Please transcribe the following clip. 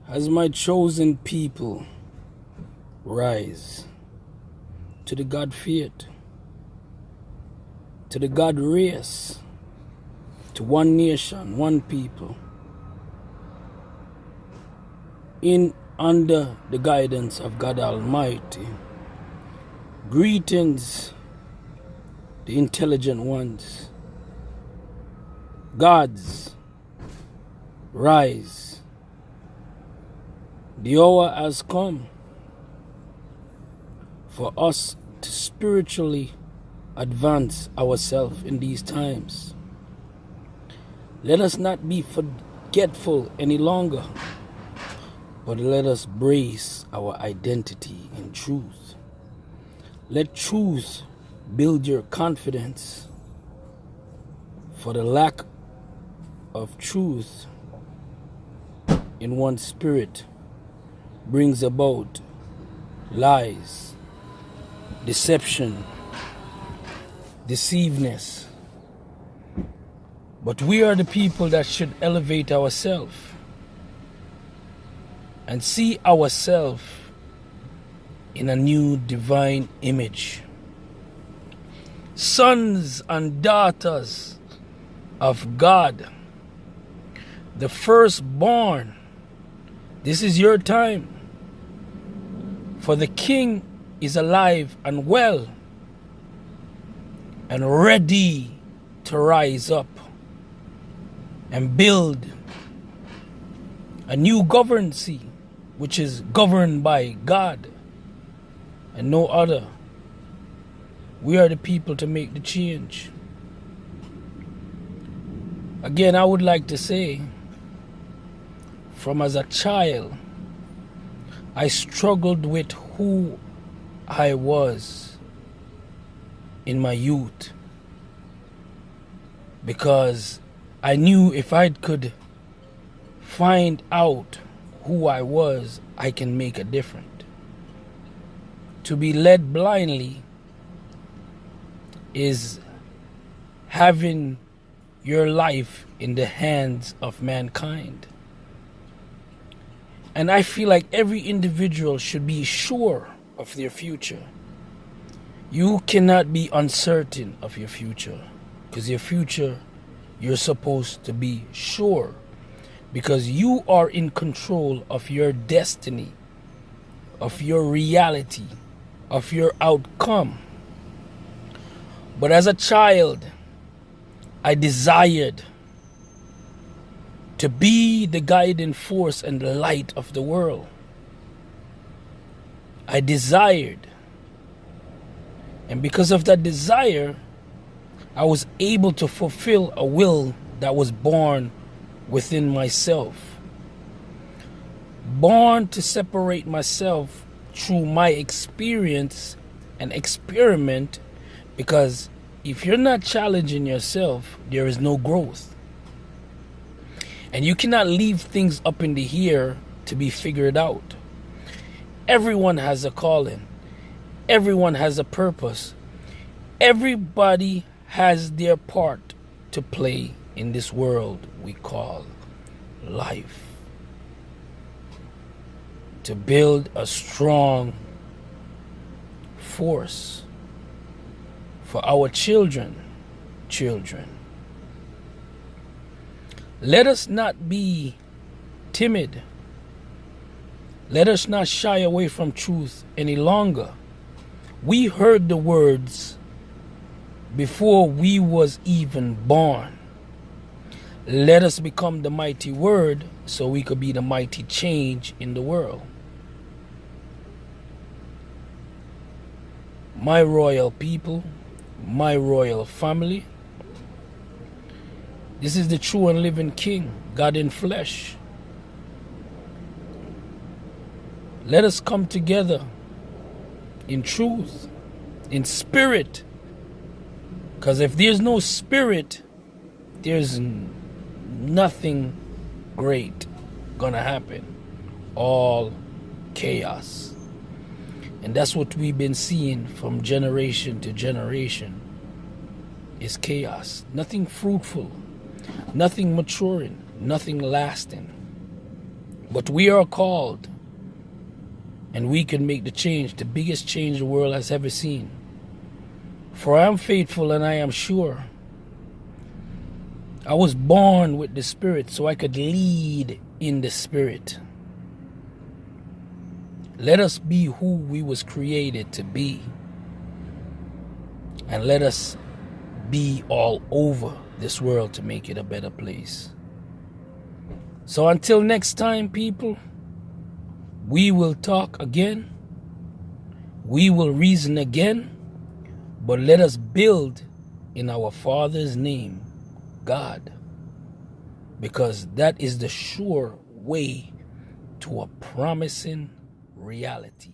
As my chosen people rise to the God faith, to the God race, to one nation, one people, in under the guidance of God Almighty. Greetings, the intelligent ones. Gods, rise. The hour has come for us to spiritually advance ourselves in these times. Let us not be forgetful any longer, but let us brace our identity in truth. Let truth build your confidence, for the lack of truth in one's spirit brings about lies, deception, deceiveness. But we are the people that should elevate ourselves and see ourselves in a new divine image. Sons and daughters of God, the firstborn. This is your time. For the King is alive and well and ready to rise up and build a new governance which is governed by God and no other. We are the people to make the change. Again, I would like to say, from as a child, I struggled with who I was in my youth, because I knew if I could find out who I was, I can make a difference. To be led blindly is having your life in the hands of mankind. And I feel like every individual should be sure of their future. You cannot be uncertain of your future, because your future, you're supposed to be sure, because you are in control of your destiny, of your reality, of your outcome. But as a child, I desired to be the guiding force and the light of the world. I desired. And because of that desire, I was able to fulfill a will that was born within myself. Born to separate myself through my experience and experiment, because if you're not challenging yourself, there is no growth. And you cannot leave things up in the air to be figured out. Everyone has a calling. Everyone has a purpose. Everybody has their part to play in this world we call life. To build a strong force for our children. Let us not be timid. Let us not shy away from truth any longer. We heard the words before we was even born. Let us become the mighty word so we could be the mighty change in the world. My royal people, my royal family, this is the true and living King, God in flesh. Let us come together in truth, in spirit. Because if there's no spirit, there's nothing great gonna happen. All chaos. And that's what we've been seeing from generation to generation, is chaos. Nothing fruitful, nothing maturing, nothing lasting. But we are called, and we can make the change, the biggest change the world has ever seen. For I am faithful and I am sure. I was born with the Spirit so I could lead in the Spirit. Let us be who we was created to be. And let us be all over this world to make it a better place. So until next time, people, we will talk again. We will reason again. But let us build in our Father's name, God. Because that is the sure way to a promising reality.